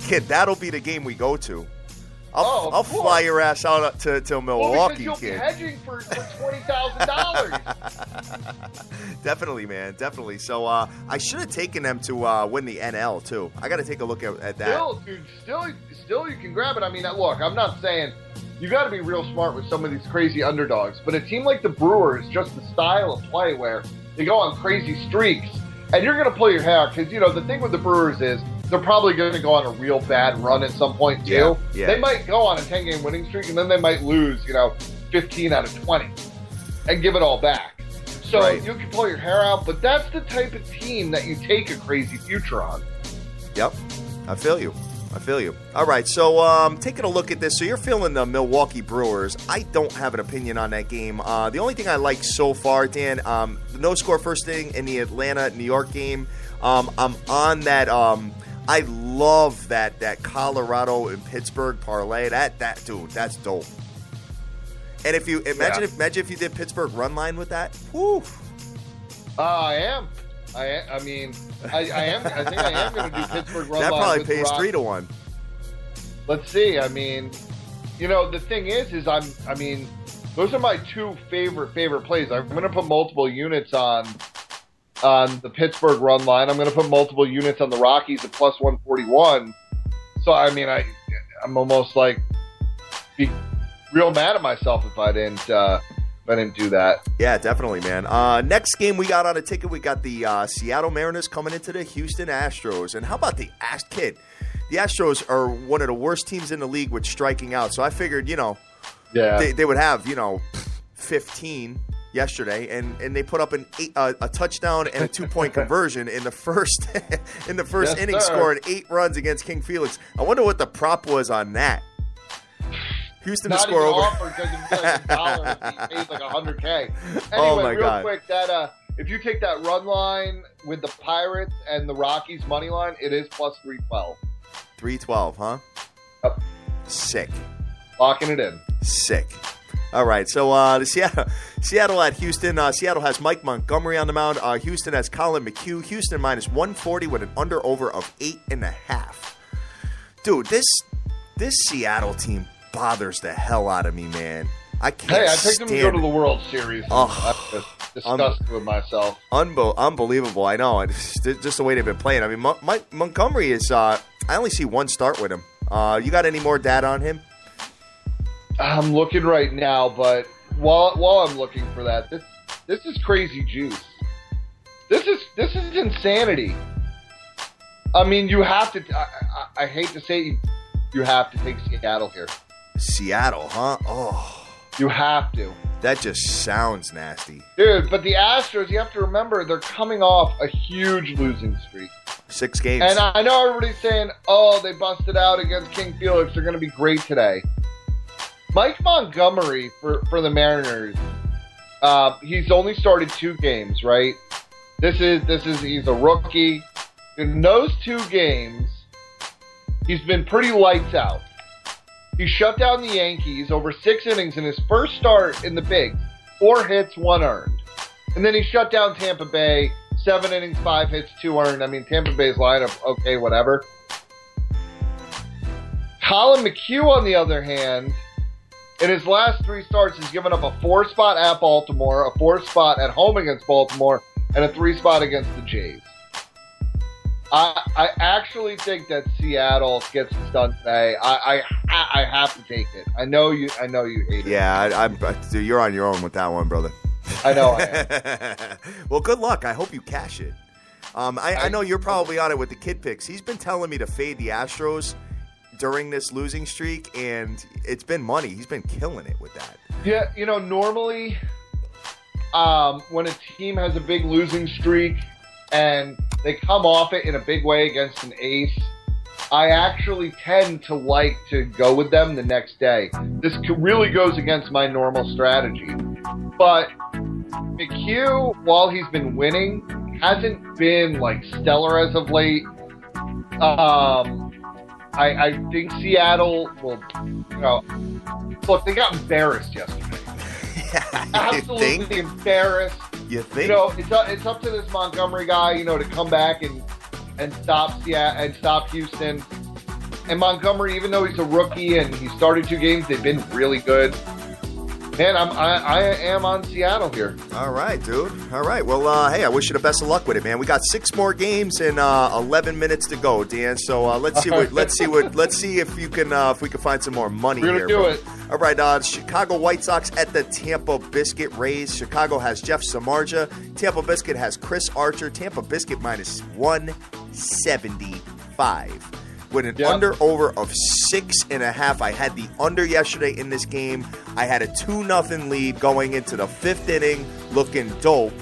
Kid, that'll be the game we go to. I'll fly your ass out to Milwaukee, because you'll kid. Be hedging for $20,000. Definitely, man, definitely. So I should have taken them to win the NL too. I got to take a look at that. Still, you can grab it. I mean, look, I'm not saying you got to be real smart with some of these crazy underdogs, but a team like the Brewers, just the style of play where they go on crazy streaks, and you're going to pull your hair out because the thing with the Brewers is they're probably going to go on a real bad run at some point, too. Yeah. They might go on a 10-game winning streak, and then they might lose, 15 out of 20 and give it all back. So you can pull your hair out, but that's the type of team that you take a crazy future on. Yep. I feel you. All right, so taking a look at this. So you're feeling the Milwaukee Brewers. I don't have an opinion on that game. The only thing I like so far, Dan, the no-score first inning in the Atlanta-New York game. I'm on that. I love that Colorado and Pittsburgh parlay. That dude, that's dope. And if you imagine if you did Pittsburgh run line with that, whoo. I am. I mean, I am. I think I am going to do Pittsburgh run line. That probably pays 3-1. Let's see. I mean, the thing is those are my 2 favorite plays. I'm going to put multiple units on the Pittsburgh run line. I'm going to put multiple units on the Rockies at +141. So I mean, I'm almost like be real mad at myself if I didn't do that. Yeah, definitely, man. Next game we got on a ticket, we got the Seattle Mariners coming into the Houston Astros. And how about the kid? The Astros are one of the worst teams in the league with striking out. So I figured, they would have, 15 yesterday, and they put up a touchdown and a 2-point conversion in the first inning, scoring 8 runs against King Felix. I wonder what the prop was on that. Houston to score over. Because it's like $1, he pays like $100K. Anyway, oh my God. Real quick, that if you take that run line with the Pirates and the Rockies money line, it is +312. 312, huh? Yep. Sick. Locking it in. Sick. All right, so the Seattle at Houston. Seattle has Mike Montgomery on the mound. Houston has Colin McHugh. Houston -140 with an under-over of 8.5. Dude, this Seattle team bothers the hell out of me, man. I can't. Hey, I picked them to go to the World Series. I'm just disgusted with myself. Unbelievable. I know. It's just the way they've been playing. I mean, Montgomery is. I only see 1 start with him. You got any more data on him? I'm looking right now, but while I'm looking for that, this is crazy juice. This is insanity. I mean, you have to. I hate to say you have to take Seattle here. Seattle, huh? Oh, you have to. That just sounds nasty. Dude, but the Astros, you have to remember, they're coming off a huge losing streak. 6 games. And I know everybody's saying, oh, they busted out against King Felix. They're going to be great today. Mike Montgomery for the Mariners, he's only started 2 games, right? He's a rookie. In those 2 games, he's been pretty lights out. He shut down the Yankees over 6 innings in his first start in the bigs. 4 hits, 1 earned. And then he shut down Tampa Bay, 7 innings, 5 hits, 2 earned. I mean, Tampa Bay's lineup, okay, whatever. Colin McHugh, on the other hand, in his last 3 starts, he's given up a 4 spot at Baltimore, a 4 spot at home against Baltimore, and a 3 spot against the Jays. I actually think that Seattle gets it done today. I have to take it. I know you hate it. Yeah, dude, you're on your own with that one, brother. I know I am. Well, good luck. I hope you cash it. I know you're probably on it with the kid picks. He's been telling me to fade the Astros during this losing streak, and it's been money. He's been killing it with that. Yeah, normally when a team has a big losing streak and they come off it in a big way against an ace, I actually tend to like to go with them the next day. This really goes against my normal strategy. But McHugh, while he's been winning, hasn't been like stellar as of late. I think Seattle will, look, they got embarrassed yesterday. Absolutely embarrassed. You think? It's up to this Montgomery guy, to come back and stop Seattle and stop Houston. And Montgomery, even though he's a rookie and he started 2 games, they've been really good. Man, I am on Seattle here. All right, dude. All right. Well, hey, I wish you the best of luck with it, man. We got 6 more games and 11 minutes to go, Dan. So let's see if you can if we can find some more money here. We're gonna do it. All right. Chicago White Sox at the Tampa Biscuit Rays. Chicago has Jeff Samardzija. Tampa Biscuit has Chris Archer. Tampa Biscuit minus 175. With an under-over of 6.5. I had the under yesterday in this game. I had a 2-0 lead going into the 5th inning, looking dope.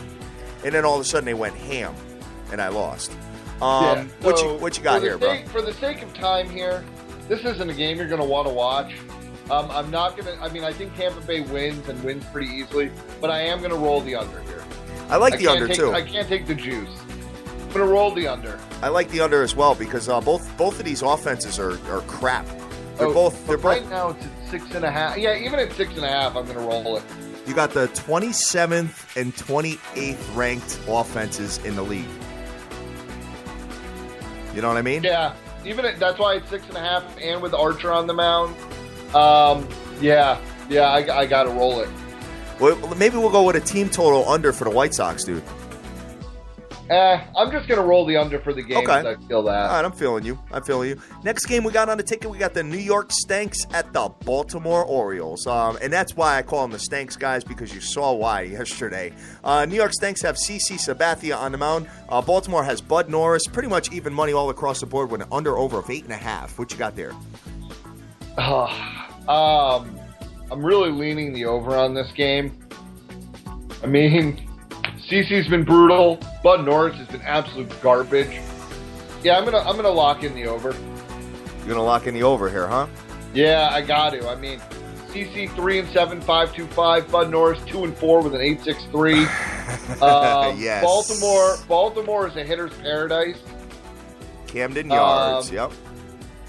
And then all of a sudden they went ham, and I lost. What you got here, bro? For the sake of time here, this isn't a game you're going to want to watch. I'm not going to – I think Tampa Bay wins and wins pretty easily, but I am going to roll the under here. I like the under, too. I can't take the juice. I'm going to roll the under. I like the under as well because both of these offenses are crap. They're both right now it's at 6.5. Yeah, even at 6.5, I'm going to roll it. You got the 27th and 28th ranked offenses in the league. You know what I mean? Yeah, that's why it's 6.5, and with Archer on the mound. I got to roll it. Well, maybe we'll go with a team total under for the White Sox, dude. I'm just going to roll the under for the game. Okay. I feel that. All right, I'm feeling you. Next game we got on the ticket, we got the New York Stanks at the Baltimore Orioles. And that's why I call them the Stanks, guys, because you saw why yesterday. New York Stanks have CC Sabathia on the mound. Baltimore has Bud Norris. Pretty much even money all across the board with an under-over of 8.5. What you got there? I'm really leaning the over on this game. CC's been brutal. Bud Norris has been absolute garbage. Yeah, I'm gonna lock in the over. You're gonna lock in the over here, huh? Yeah, I got to. CC 3-7, 5.25. Bud Norris 2-4 with an 8.63. Yes. Baltimore is a hitter's paradise. Camden Yards. Yep.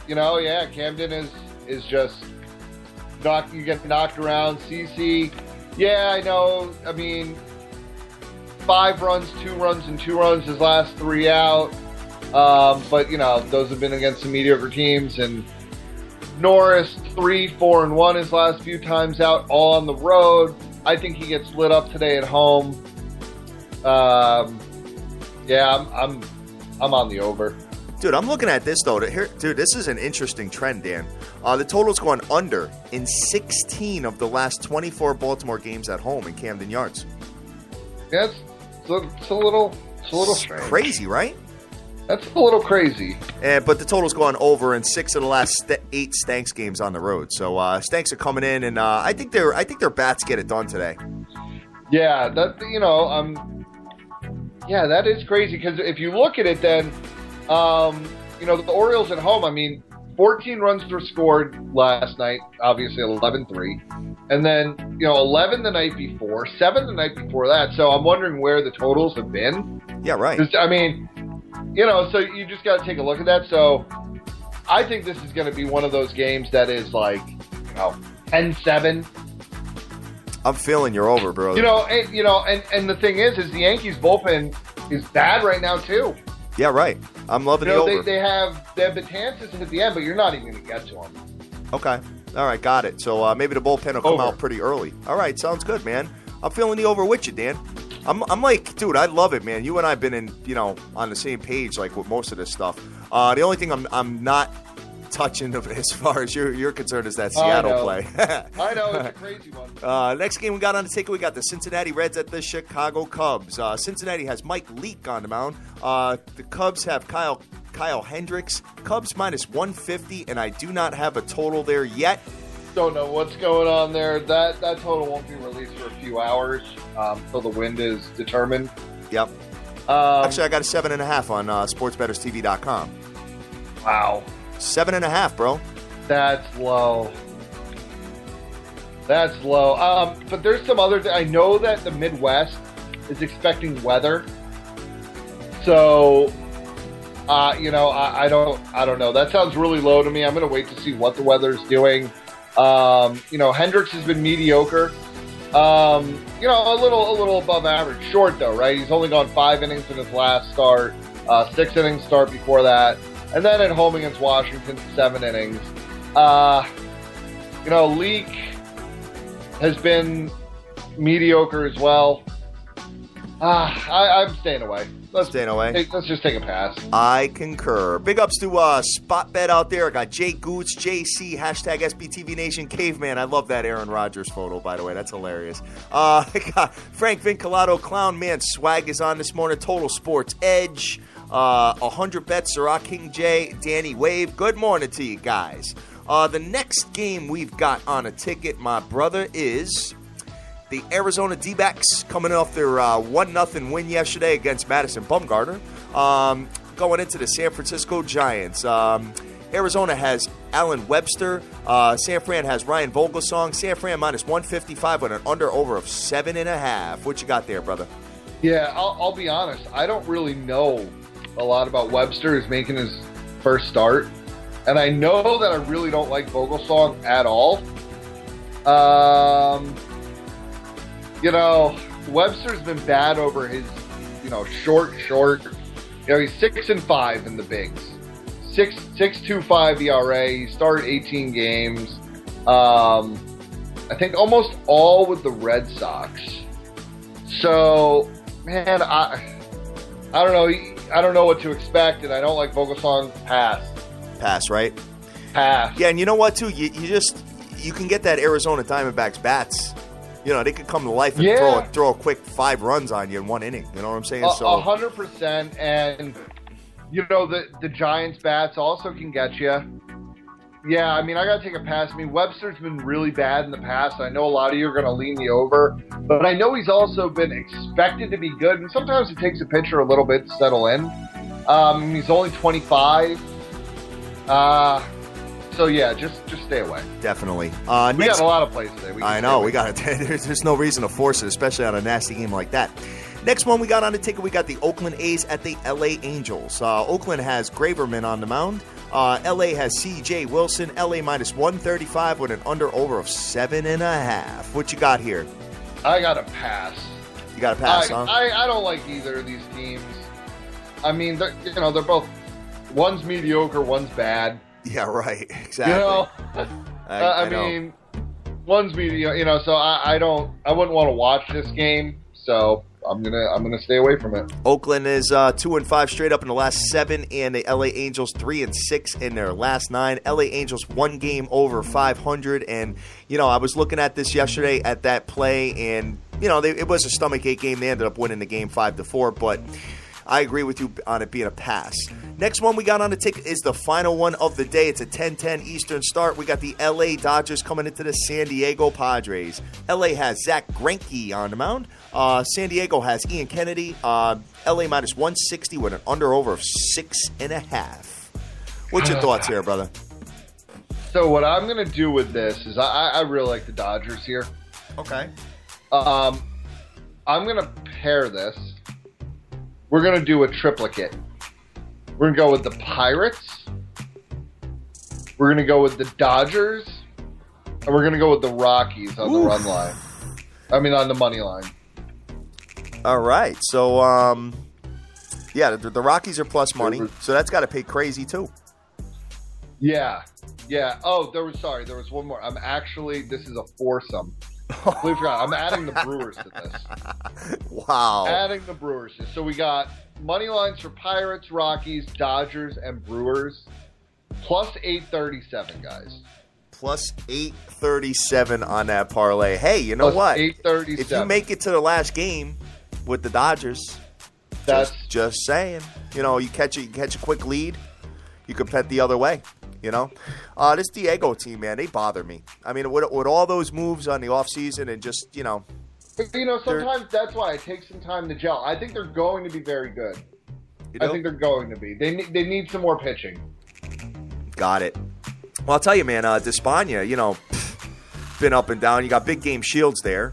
Camden is just you get knocked around. CC. Yeah, I know. 5 runs, 2 runs, and 2 runs his last 3 out. But, those have been against some mediocre teams. And Norris, 3, 4, and 1 his last few times out, all on the road. I think he gets lit up today at home. I'm on the over. Dude, I'm looking at this, though. Dude, this is an interesting trend, Dan. The total's going under in 16 of the last 24 Baltimore games at home in Camden Yards. Yes. It's a little strange. Crazy, right? That's a little crazy. But the total's gone over in 6 of the last 8 Stanks games on the road. So Stanks are coming in, and I think their bats get it done today. Yeah, that yeah, that is crazy because if you look at it, then the Orioles at home. I mean, 14 runs were scored last night. Obviously, 11-3, and then 11 the night before, 7 the night before that. So I'm wondering where the totals have been. Yeah, right. I mean, so you just got to take a look at that. So I think this is going to be one of those games that is like 10-7. I'm feeling you're over, bro. And the thing is the Yankees bullpen is bad right now too. Yeah, right. I'm loving the over. They have Betances at the end, but you're not even going to get to them. Okay. All right, got it. So maybe the bullpen will come out pretty early. All right, sounds good, man. I'm feeling the over with you, Dan. I'm like, dude, I love it, man. You and I have been in, on the same page, like with most of this stuff. The only thing I'm not touching as far as you're concerned is that Seattle play. I know, it's a crazy one. Next game we got on the ticket, we got the Cincinnati Reds at the Chicago Cubs. Cincinnati has Mike Leake on the mound. The Cubs have Kyle Hendricks. Cubs -150, and I do not have a total there yet. Don't know what's going on there. That total won't be released for a few hours until the wind is determined. Yep. Actually, I got a 7.5 on sportsbetterstv.com. Wow. 7.5, bro. That's low. But there's some other I know that the Midwest is expecting weather. So, I don't know. That sounds really low to me. I'm going to wait to see what the weather's doing. Hendricks has been mediocre. A little above average. Short though, right? He's only gone 5 innings in his last start. 6 innings start before that. And then at home against Washington, 7 innings. Leake has been mediocre as well. I'm staying away. Let's just take a pass. I concur. Big ups to Spot Bet out there. I got Jay Goots, JC, hashtag SBTVNation, Caveman. I love that Aaron Rodgers photo, by the way. That's hilarious. I got Frank Vinculato, Clown Man. Swag is on this morning. Total Sports Edge. 100 bets, Sirach King J, Danny Wave. Good morning to you guys. The next game we've got on a ticket, my brother, is the Arizona D-backs coming off their 1-0 win yesterday against Madison Bumgarner. Going into the San Francisco Giants. Arizona has Allen Webster. San Fran has Ryan Vogelsong. San Fran -155 with an under-over of 7.5. What you got there, brother? Yeah, I'll be honest. I don't really know a lot about Webster who's making his first start. And I know that I really don't like Vogelsong at all. Webster's been bad over his, short. He's 6-5 in the bigs. 6.25 ERA. He started 18 games. I think almost all with the Red Sox. So, man, I don't know. I don't know what to expect, and I don't like Vogelsong. Pass, right? Pass. Yeah, and you know what, too? You can get that Arizona Diamondbacks bats. They could come to life and throw a quick 5 runs on you in 1 inning. You know what I'm saying? 100%. And, the Giants bats also can get you. Yeah, I mean, I got to take a pass. I mean, Webster's been really bad in the past. I know a lot of you are going to lean the over. But I know he's also been expected to be good. And sometimes it takes a pitcher a little bit to settle in. He's only 25. So, yeah, just stay away. Definitely. We got a lot of plays today. I know. We got there's no reason to force it, especially on a nasty game like that. Next one we got on the ticket, we got the Oakland A's at the LA Angels. Oakland has Graverman on the mound. LA has C.J. Wilson. LA -135 with an under-over of 7.5. What you got here? I got a pass. You got a pass, huh? I don't like either of these teams. I mean, they're both. One's mediocre, one's bad. Yeah, right. Exactly. I mean, one's mediocre. So I wouldn't want to watch this game. So I'm gonna stay away from it. Oakland is 2-5 straight up in the last 7, and the LA Angels 3-6 in their last 9. LA Angels 1 game over 500, and I was looking at this yesterday at that play, and it was a stomachache game. They ended up winning the game 5-4, but I agree with you on it being a pass. Next one we got on the ticket is the final one of the day. It's a 10:10 Eastern start. We got the L.A. Dodgers coming into the San Diego Padres. L.A. has Zach Greinke on the mound. San Diego has Ian Kennedy. L.A. minus 160 with an under-over of 6.5. What's your thoughts here, brother? So what I'm going to do with this is I really like the Dodgers here. Okay. I'm going to pair this. We're going to do a triplicate. We're going to go with the Pirates. We're going to go with the Dodgers. And we're going to go with the Rockies on the run line. I mean, on the money line. All right. So, yeah, the Rockies are plus money. So that's got to pay crazy, too. Yeah. Yeah. Oh, there was one more. This is a foursome. Believe it or not, I'm adding the Brewers to this. Wow. Adding the Brewers. So we got money lines for Pirates, Rockies, Dodgers, and Brewers. Plus 837, guys. Plus 837 on that parlay. Hey, you know Plus what? 837. If you make it to the last game with the Dodgers, just saying. You know, you catch a quick lead, you could bet the other way. You know, this Diego team, man, they bother me. I mean, with all those moves on the offseason and just, you know. You know, sometimes that's why it takes some time to gel. I think they're going to be very good. You know? I think they're going to be. They need some more pitching. Got it. Well, I'll tell you, man, Despaigne, you know, been up and down. You got big game Shields there.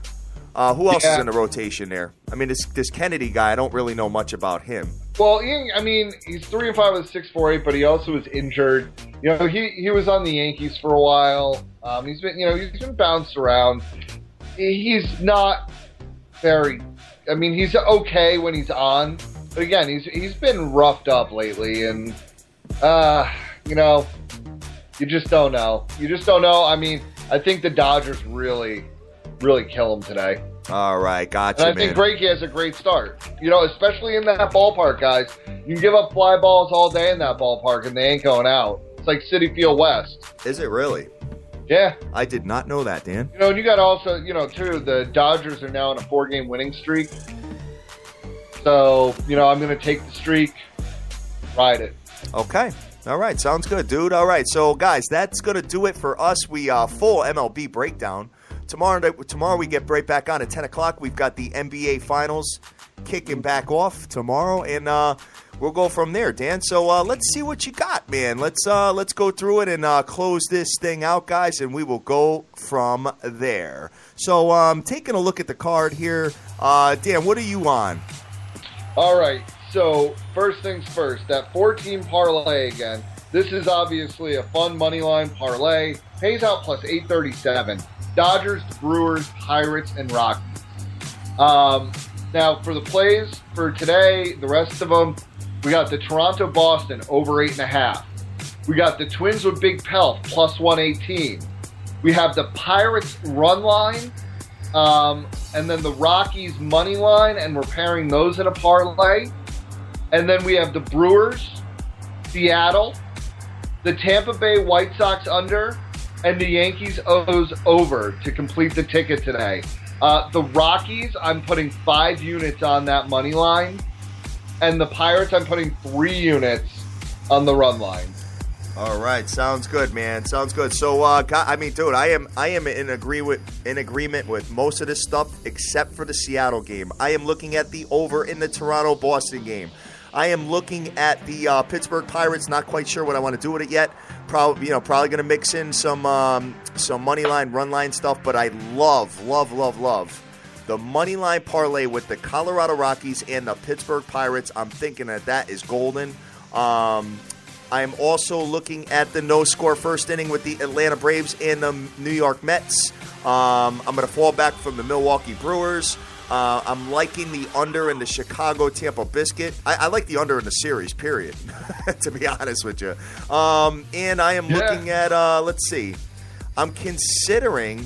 Who else is in the rotation there? I mean, this Kennedy guy, I don't really know much about him. Well, I mean, he's 3-5 with 6.48, but he also was injured. You know, he was on the Yankees for a while. He's been bounced around. He's not very. I mean, he's okay when he's on, but again, he's been roughed up lately, and you know, you just don't know. You just don't know. I mean, I think the Dodgers really kill him today. All right, gotcha, and I think Greinke has a great start. You know, especially in that ballpark, guys. You can give up fly balls all day in that ballpark, and they ain't going out. It's like Citi Field West. Is it really? Yeah. I did not know that, Dan. You know, and you got also, you know, too, the Dodgers are now on a 4-game winning streak. So, you know, I'm going to take the streak, ride it. Okay. All right. Sounds good, dude. All right. So, guys, that's going to do it for us. We full MLB breakdown. Tomorrow we get right back on at 10 o'clock. We've got the NBA Finals kicking back off tomorrow, and we'll go from there, Dan. So let's see what you got, man. Let's go through it and close this thing out, guys, and we will go from there. So taking a look at the card here, Dan, what are you on? All right. So first things first, that 14 parlay again. This is obviously a fun money line parlay. Pays out plus 837. Dodgers, Brewers, Pirates, and Rockies. Now, for the plays for today, the rest of them, we got the Toronto-Boston over 8.5. We got the Twins with Big Pelf plus 118. We have the Pirates run line, and then the Rockies money line, and we're pairing those in a parlay. And then we have the Brewers, Seattle, the Tampa Bay White Sox under, and the Yankees O's over to complete the ticket today. The Rockies, I'm putting 5 units on that money line. And the Pirates, I'm putting 3 units on the run line. All right. Sounds good, man. Sounds good. So, I mean, dude, I am in agreement with most of this stuff except for the Seattle game. I am looking at the over in the Toronto-Boston game. I am looking at the Pittsburgh Pirates. Not quite sure what I want to do with it yet. Probably going to mix in some money line, run line stuff. But I love the money line parlay with the Colorado Rockies and the Pittsburgh Pirates. I'm thinking that is golden. I am also looking at the no-score first inning with the Atlanta Braves and the New York Mets. I'm going to fall back from the Milwaukee Brewers. I'm liking the under in the Chicago Tampa Biscuit. I like the under in the series, period, to be honest with you. And I am looking at, let's see, I'm considering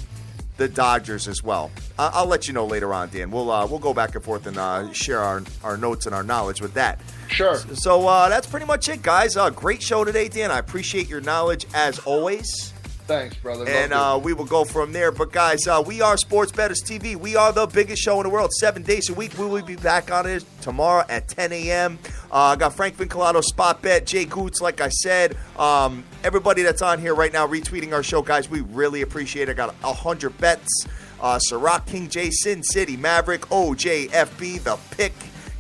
the Dodgers as well. I'll let you know later on, Dan. We'll go back and forth and share our notes and our knowledge with that. Sure. So that's pretty much it, guys. Great show today, Dan. I appreciate your knowledge as always. Thanks, brother. And we will go from there. But, guys, we are Sports Bettors TV. We are the biggest show in the world, 7 days a week. We will be back on it tomorrow at 10 a.m. I got Frank Vinculato, Spot Bet, Jay Goots, like I said. Everybody that's on here right now retweeting our show, guys, we really appreciate it. I got 100 bets. Ciroc King, J, Sin City, Maverick, OJ, FB, The Pick,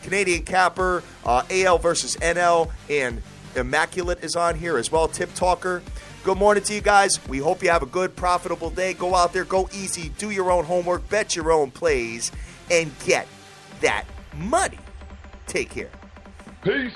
Canadian Capper, AL versus NL, and Immaculate is on here as well, Tip Talker. Good morning to you guys. We hope you have a good, profitable day. Go out there, go easy, do your own homework, bet your own plays, and get that money. Take care. Peace.